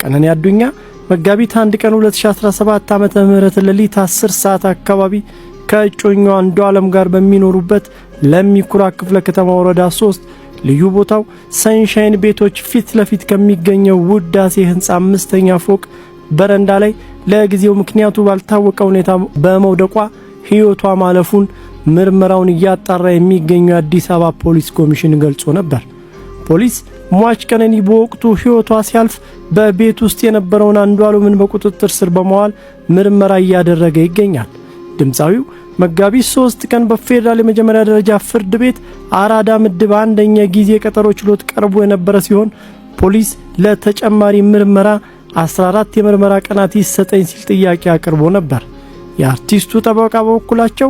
ቀነኒ አዱኛ መጋቢት 1 ቀን 2017 ዓመተ ምህረት ሌሊት 10 ሰዓት አካባቢ ከእጮኛው አንዱዓለም ጋር በሚኖሩበት ለሚኩራ ክፍለ ከተማ ወረዳ 3 ልዩ ቦታው ሰንሻይን ቤቶች ፊት ለፊት ከሚገኘው ውዳሴ ህንጻ 5ኛ ፎቅ በረንዳ ላይ ለጊዜው ምክንያቱ ባልታወቀ ሁኔታ በመውደቋ ህይወቷ ማለፉን ምርመራውን እያጣራ የሚገኘው አዲስ አበባ ፖሊስ ኮሚሽን ገልጾ ነበር። ፖሊስ ሟች ቀነኒ በወቅቱ ህይወቷ ሲያልፍ በቤት ውስጥ የነበረውን አንዱዓለምን በቁጥጥር ስር በመዋል ምርመራ እያደረገ ይገኛል። ድምፃዊው መጋቢት 3 ቀን በፌደራል የመጀመሪያ ደረጃ ፍርድ ቤት አራዳ ምድብ አንደኛ ጊዜ ቀጠሮ ችሎት ቀርቦ የነበረ ሲሆን ፖሊስ ለተጨማሪ ምርመራ 14 የምርመራ ቀናት ይሰጠኝ ሲል ጥያቄ አቅርቦ ነበር። የአርቲስቱ ጠበቃ በበኩላቸው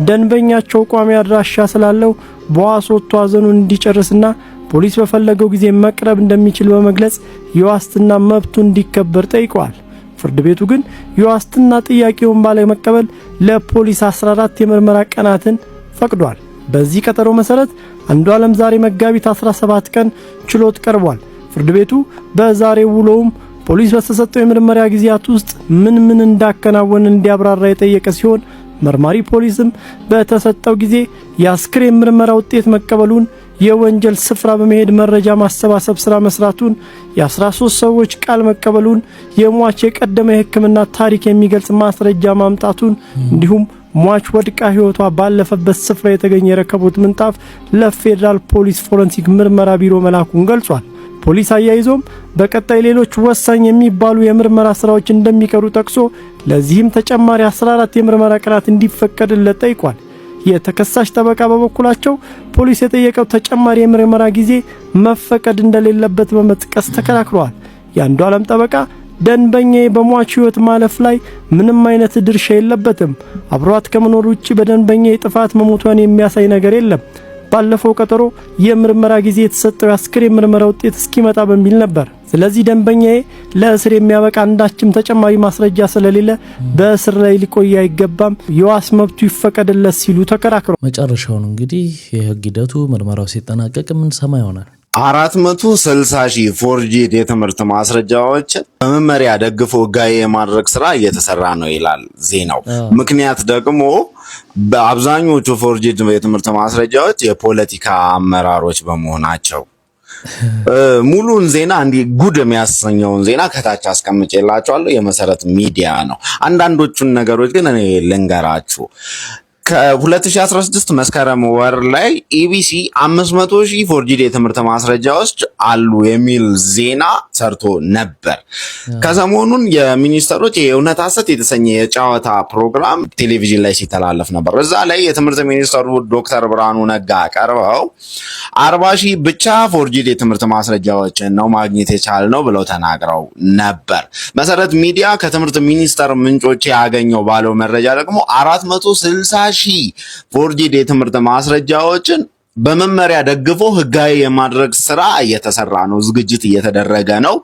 ደንበኛቸው ቋሚ አድራሻ ስላለው በዋስ ወጥቶ ሐዘኑን እንዲጨርስና ፖሊስ በፈለገው ጊዜ መቅረብ እንደሚችል በመግለጽ የዋስትና መብቱ እንዲከበር ጠይቀዋል። ፍርድ ቤቱ ግን የዋስትና ጥያቄውን ባለመቀበል ለፖሊስ 14 የምርመራ ቀናትን ፈቅዷል። በዚህ ቀጠሮ መሰረት አንዱዓለም ዛሬ መጋቢት 17 ቀን ችሎት ቀርቧል። ፍርድ ቤቱ በዛሬው ውሎውም ፖሊስ በተሰጠው የምርመራ ጊዜያት ውስጥ ምን እንዳከናወነ እንዲያብራራ የጠየቀ ሲሆን መርማሪ ፖሊስም በተሰጠው ጊዜ የአስክሬን ምርመራ ውጤት መቀበሉን፣ የወንጀል ስፍራ በመሄድ መረጃ ማሰባሰብ ስራ መስራቱን፣ የ13 ሰዎች ቃል መቀበሉን፣ የሟች የቀደመ የሕክምና ታሪክ የሚገልጽ ማስረጃ ማምጣቱን እንዲሁም ሟች ወድቃ ህይወቷ ባለፈበት ስፍራ የተገኘ የረከቡት ምንጣፍ ለፌደራል ፖሊስ ፎረንሲክ ምርመራ ቢሮ መላኩን ገልጿል። ፖሊስ አያይዞም በቀጣይ ሌሎች ወሳኝ የሚባሉ የምርመራ ስራዎች እንደሚቀሩ ጠቅሶ ለዚህም ተጨማሪ 14 የምርመራ ቀናት እንዲፈቀድለት ጠይቋል። የተከሳሽ ጠበቃ በበኩላቸው ፖሊስ የጠየቀው ተጨማሪ የምርመራ ጊዜ መፈቀድ እንደሌለበት በመጥቀስ ተከራክረዋል። የአንዱዓለም ጠበቃ ደንበኛዬ በሟች ህይወት ማለፍ ላይ ምንም አይነት ድርሻ የለበትም፣ አብሯት ከመኖር ውጪ በደንበኛዬ ጥፋት መሞቷን የሚያሳይ ነገር የለም፣ ባለፈው ቀጠሮ የምርመራ ጊዜ የተሰጠው የአስክሬን ምርመራ ውጤት እስኪመጣ በሚል ነበር። ስለዚህ ደንበኛዬ ለእስር የሚያበቃ አንዳችም ተጨማሪ ማስረጃ ስለሌለ በእስር ላይ ሊቆይ አይገባም፣ የዋስ መብቱ ይፈቀድለት ሲሉ ተከራክረዋል። መጨረሻውን እንግዲህ የህግ ሂደቱ ምርመራው ሲጠናቀቅ የምንሰማ ይሆናል። 460,000 ፎርጂድ የትምህርት ማስረጃዎችን በመመሪያ ደግፎ ህጋዊ የማድረግ ስራ እየተሰራ ነው ይላል ዜናው። ምክንያት ደግሞ በአብዛኞቹ ፎርጂድ የትምህርት ማስረጃዎች የፖለቲካ አመራሮች በመሆናቸው ሙሉን ዜና እንዲህ ጉድ የሚያሰኘውን ዜና ከታች አስቀምጬላችኋለሁ። የመሰረት ሚዲያ ነው። አንዳንዶቹን ነገሮች ግን እኔ ልንገራችሁ። ከ2016 መስከረም ወር ላይ ኢቢሲ 500,000 ፎርጂድ የትምህርት ማስረጃዎች አሉ የሚል ዜና ሰርቶ ነበር። ከሰሞኑን የሚኒስተሮች የእውነት ሐሰት የተሰኘ የጨዋታ ፕሮግራም ቴሌቪዥን ላይ ሲተላለፍ ነበር። እዛ ላይ የትምህርት ሚኒስተሩ ዶክተር ብርሃኑ ነጋ ቀርበው 40,000 ብቻ ፎርጂድ የትምህርት ማስረጃዎችን ነው ማግኘት የቻልነው ብለው ተናግረው ነበር። መሰረት ሚዲያ ከትምህርት ሚኒስተር ምንጮች ያገኘው ባለው መረጃ ደግሞ 460,000 ፎርጂድ የትምህርት ማስረጃዎችን በመመሪያ ደግፎ ህጋዊ የማድረግ ስራ እየተሰራ ነው፣ ዝግጅት እየተደረገ ነው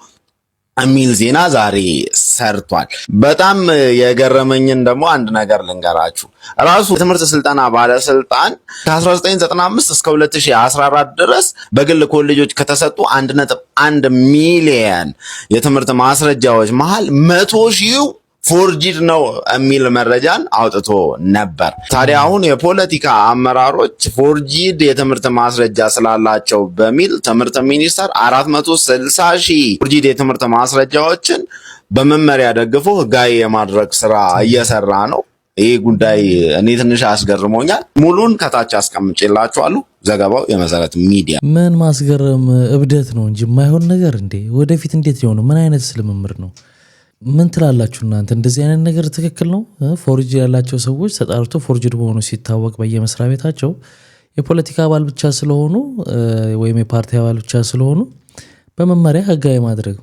የሚል ዜና ዛሬ ሰርቷል። በጣም የገረመኝን ደግሞ አንድ ነገር ልንገራችሁ። ራሱ የትምህርት ስልጠና ባለስልጣን ከ1995 እስከ 2014 ድረስ በግል ኮሌጆች ከተሰጡ 1.1 ሚሊዮን የትምህርት ማስረጃዎች መሃል 100,000 ፎርጂድ ነው የሚል መረጃን አውጥቶ ነበር። ታዲያ አሁን የፖለቲካ አመራሮች ፎርጂድ የትምህርት ማስረጃ ስላላቸው በሚል ትምህርት ሚኒስቴር 460,000 ፎርጂድ የትምህርት ማስረጃዎችን በመመሪያ ደግፎ ህጋዊ የማድረግ ስራ እየሰራ ነው። ይሄ ጉዳይ እኔ ትንሽ አስገርሞኛል። ሙሉን ከታች አስቀምጬላችኋለሁ። ዘገባው የመሰረት ሚዲያ። ምን ማስገረም እብደት ነው እንጂ የማይሆን ነገር እንዴ! ወደፊት እንዴት ሊሆን? ምን አይነት ስልምምር ነው? ምን ትላላችሁ እናንተ? እንደዚህ አይነት ነገር ትክክል ነው? ፎርጅ ያላቸው ሰዎች ተጣርቶ ፎርጅድ በሆኑ ሲታወቅ በየመስሪያ ቤታቸው የፖለቲካ አባል ብቻ ስለሆኑ ወይም የፓርቲ አባል ብቻ ስለሆኑ በመመሪያ ህጋዊ ማድረግ።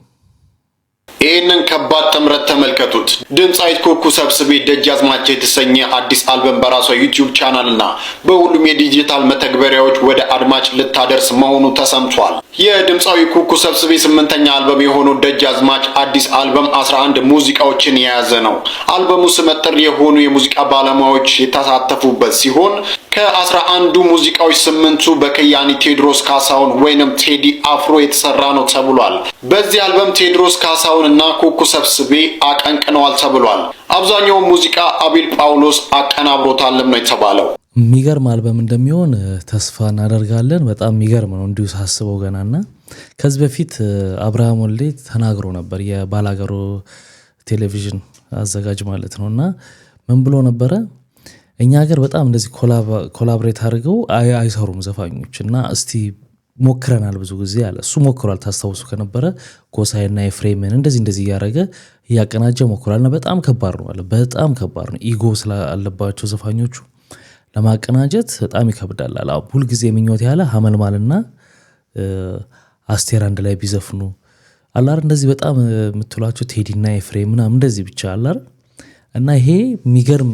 ይህንን ከባድ ጥምረት ተመልከቱት። ድምፃዊት ኩኩ ሰብስቤ ደጃዝማች የተሰኘ አዲስ አልበም በራሷ ዩቲዩብ ቻናል እና በሁሉም የዲጂታል መተግበሪያዎች ወደ አድማጭ ልታደርስ መሆኑ ተሰምቷል። የድምፃዊ ኩኩ ሰብስቤ 8ኛ አልበም የሆነው ደጃዝማች አዲስ አልበም 11 ሙዚቃዎችን የያዘ ነው። አልበሙ ስመጥር የሆኑ የሙዚቃ ባለሙያዎች የተሳተፉበት ሲሆን ከ11ዱ ሙዚቃዎች 8ቱ በከያኒ ቴዎድሮስ ካሳሁን ወይንም ቴዲ አፍሮ የተሰራ ነው ተብሏል። በዚህ አልበም ቴዎድሮስ ካሳሁን እና ኩኩ ሰብስቤ አቀንቅነዋል ተብሏል። አብዛኛው ሙዚቃ አቢል ጳውሎስ አቀናብሮታልም ነው የተባለው። የሚገርም አልበም እንደሚሆን ተስፋ እናደርጋለን። በጣም የሚገርም ነው እንዲሁ ሳስበው ገናና ከዚህ በፊት አብርሃም ወልዴ ተናግሮ ነበር፣ የባላገሩ ቴሌቪዥን አዘጋጅ ማለት ነውና ምን ብሎ ነበረ? እኛ ሀገር በጣም እንደዚህ ኮላብሬት አድርገው አይሰሩም ዘፋኞች እና እስቲ ሞክረናል ብዙ ጊዜ አለ። እሱ ሞክሯል። ታስታውሱ ከነበረ ጎሳይና ኤፍሬምን እንደዚህ እያደረገ እያቀናጀ ሞክሯልና በጣም ከባድ ነው አለ። በጣም ከባድ ነው። ኢጎ ስላለባቸው ዘፋኞቹ ለማቀናጀት በጣም ይከብዳል አለ። ሁል ጊዜ ምኞት ያለ ሀመልማልና አስቴር አንድ ላይ ቢዘፍኑ አላር እንደዚህ በጣም የምትሏቸው ቴዲና ኤፍሬም ምናምን እንደዚህ ብቻ አላር እና ይሄ የሚገርም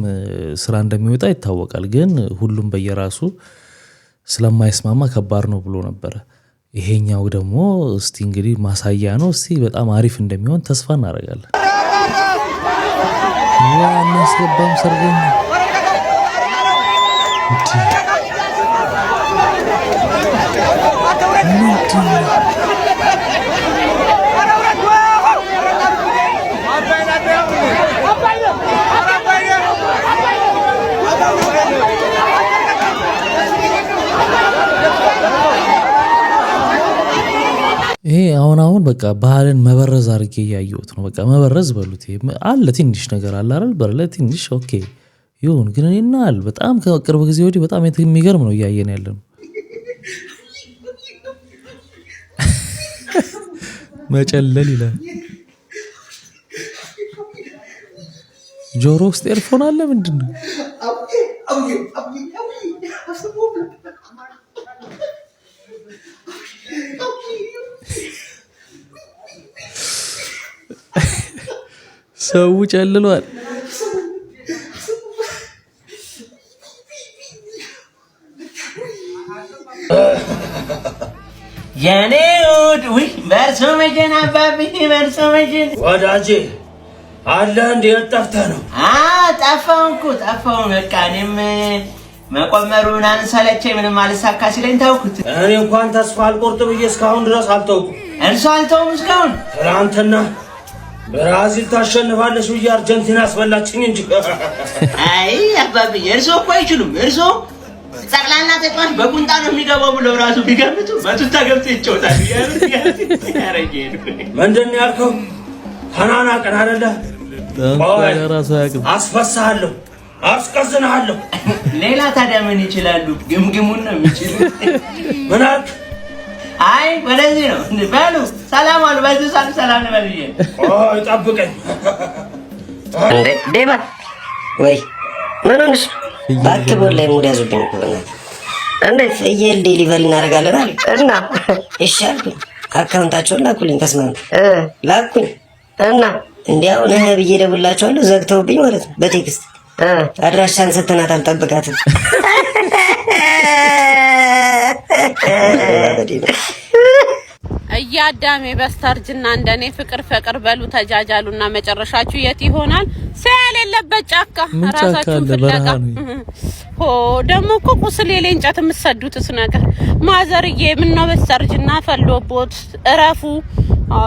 ስራ እንደሚወጣ ይታወቃል። ግን ሁሉም በየራሱ ስለማይስማማ ከባድ ነው ብሎ ነበር። ይሄኛው ደግሞ እስቲ እንግዲህ ማሳያ ነው። እስቲ በጣም አሪፍ እንደሚሆን ተስፋ እናደርጋለን። ያናስገባም ሰርገኛ ይሄ አሁን በቃ ባህልን መበረዝ አድርጌ እያየሁት ነው። በቃ መበረዝ በሉት አለ ትንሽ ነገር አለ አይደል? በረለ ትንሽ ኦኬ ይሁን። ግን እኔና አለ በጣም ከቅርብ ጊዜ ወዲህ በጣም የሚገርም ነው እያየን ያለን። መጨለል ይላል። ጆሮ ውስጥ ኤርፎን አለ ምንድን ነው? ሰው ጨልሏል። የኔ ውድ ውይ በርሶ መጀን አባብኝ በርሶ መጀን ወዳጄ አለ እንዴ? ጠፍተህ ነው? ጠፋሁ። በቃ እኔም መቆመሩ ምናምን ሰለቸኝ፣ ምንም አልሳካ ሲለኝ ተውኩት። እኔ እንኳን ተስፋ አልቆርጥ ብዬ እስካሁን ድረስ አልተውኩም። እርሶ አልተውም እስካሁን? ትናንትና ብራዚል ታሸንፋለች ብዬ አርጀንቲና አስበላችኝ እንጂ። አይ አባብዬ እርሶ እኮ አይችሉም። እርሶ ጠቅላላ ተጫዋች በቁንጣ ነው የሚገባው ብለው ራሱ ቢገምቱ በቱታ ገብቶ ይጫወታል። ምንድን ያልከው? ተናናቅን አይደለ? አስፈሳሃለሁ፣ አስቀዝንሃለሁ። ሌላ ታዲያ ምን ይችላሉ? ግምግሙን ነው የሚችሉት። ምን አልክ? አይ ወደዚህ ነው በሉ። ሰላም አሉ። በዚህ ሰላም ነው በልዬ። ቆይ ጠብቀኝ። ዴባ ወይ ምን ሆነሽ? ባክቦል ላይ ሙድ ያዙብኝ እኮ በእናትህ። እንዴት ፍየል ዴሊቨሪ እናደርጋለን አይደል? እና ይሻልኩኝ። አካውንታቸውን ላኩልኝ። ተስማሚ ላኩኝ እና እንዲያው ነህ ብዬ ደውላቸዋለሁ። ዘግተውብኝ ማለት ነው በቴክስት አድራሻን ሰተናት አልጠብቃትም። እያዳሜ በስተርጅና እንደኔ ፍቅር በሉ ተጃጃሉና መጨረሻችሁ የት ይሆናል? ሰያል የለበት ጫካ ራሳችሁ ፍለጋ። ደግሞ እኮ ቁስል የሌ እንጨት የምትሰዱትስ ነገር ማዘርዬ፣ ምነው በስተርጅና ፈሎቦት እረፉ።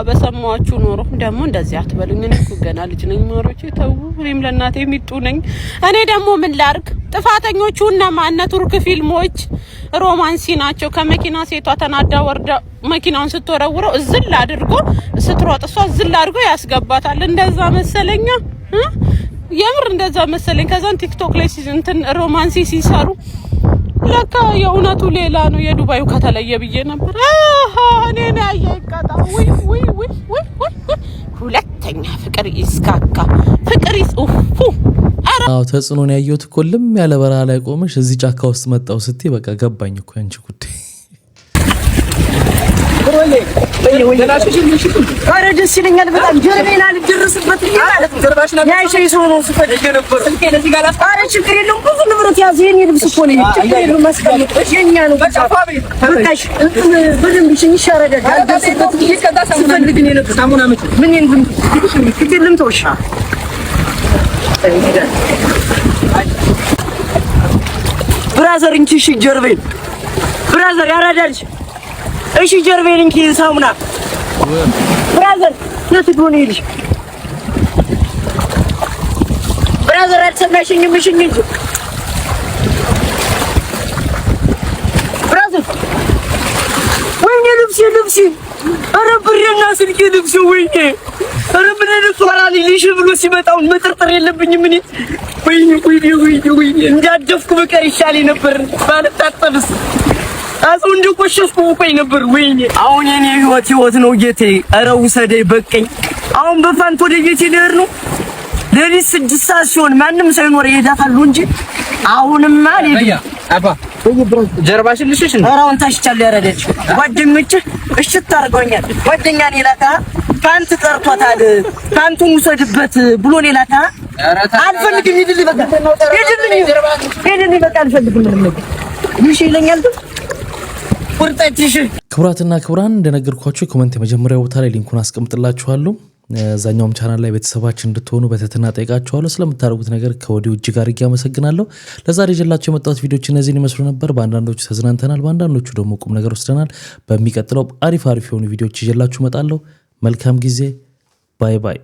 በሰማችሁ ኖሮ ደግሞ እንደዚህ አትበሉኝ። እኔ እኮ ገና ልጅ ነኝ ማሮቼ፣ ተው። እኔም ለእናቴ የሚጡ ነኝ። እኔ ደግሞ ምን ላርግ? ጥፋተኞቹ እነማን? ቱርክ ፊልሞች ሮማንሲ ናቸው። ከመኪና ሴቷ ተናዳ ወርዳ መኪናውን ስትወረውረው እዝል አድርጎ ስትሮጥ እሷ እዝል አድርጎ ያስገባታል። እንደዛ መሰለኛ። የምር እንደዛ መሰለኝ። ከዛን ቲክቶክ ላይ እንትን ሮማንሲ ሲሰሩ ለካ የእውነቱ ሌላ ነው። የዱባዩ ከተለየ ብዬ ነበር። እኔ ነኝ ያየቀጣ ወይ ሁለተኛ ፍቅር ይስካካ ፍቅር ይጽፉ አው ተጽኖን ያየሁት እኮ ልም ያለ በረሃ ላይ ቆመሽ እዚህ ጫካ ውስጥ መጣው ስትይ በቃ ገባኝ እኮ አንቺ ጉዳይ። ኧረ ደስ ይለኛል በጣም ጀርቤና ልደርስበት ይላል ያይሸይ ሰው ነው ስፈልግ ነበር ስልኬ ለዚህ ጋር ኧረ ችግር የለውም ብዙ ንብረት ያዘ የኔ ልብስ እኮ ነው ችግር የለውም ማስቀመጥ የኛ ነው በቃሽ በደንብ ይሻረዳል ያልደርስበት ይቀጣ ስፈልግ ነው ነው ሳሙና ምን ይንዝም ትክልም ተውሻ ብራዘር እንቺ እሺ ጀርቤን ብራዘር ያራዳልሽ እሺ ጀርቤን እንኪ ሳሙና ብራዘር ለትጎን ይልሽ ብራዘር አትሰማሽኝም እሺ እንጂ ብራዘር ወይኔ ልብሴ ኧረ ብሬና ስልኬ ልብሴ ወይኔ ኧረ ብሬን ሷራሊ ልሽ ብሎ ሲመጣውን መጥርጥር የለብኝም እኔ ወይኔ እንዳደፍኩ በቀር ይሻለኝ ነበር ባልታጠብስ አዙ እንደቆሸሽኩ ቆይ ነበር ወይኔ አሁን የኔ ህይወት ነው ጌቴ ኧረ ውሰደኝ በቀኝ አሁን በፋንት ወደ ጌቴ ልሄድ ነው ለሊት 6 ሰዓት ሲሆን ማንም ሳይኖር ይሄዳታል እንጂ አሁንማ ለያ አባ ጀርባሽን ልሽሽ ነው አራውን ታሽቻለሁ ያረደች ጓደኞች እሺ ታርገውኛል ጓደኛ ኔላታ ፓንት ጠርቷታል ፓንቱን ውሰድበት ብሎ ኔላታ አልፈልግም ይድል በቃ ይድል በቃ አልፈልግም ምንም ይሽ ይለኛል ክቡራትና ክቡራን እንደነገርኳችሁ ኮሜንት የመጀመሪያው ቦታ ላይ ሊንኩን አስቀምጥላችኋለሁ። ዛኛውም ቻናል ላይ ቤተሰባችን እንድትሆኑ በተትና ጠይቃችኋለሁ። ስለምታደርጉት ነገር ከወዲሁ እጅግ አድርጌ አመሰግናለሁ። ለዛሬ ይዤላችሁ የመጣሁት ቪዲዮዎች እነዚህን ይመስሉ ነበር። በአንዳንዶቹ ተዝናንተናል፣ በአንዳንዶቹ ደግሞ ቁም ነገር ወስደናል። በሚቀጥለው አሪፍ የሆኑ ቪዲዮዎች ይዤላችሁ እመጣለሁ። መልካም ጊዜ። ባይ ባይ።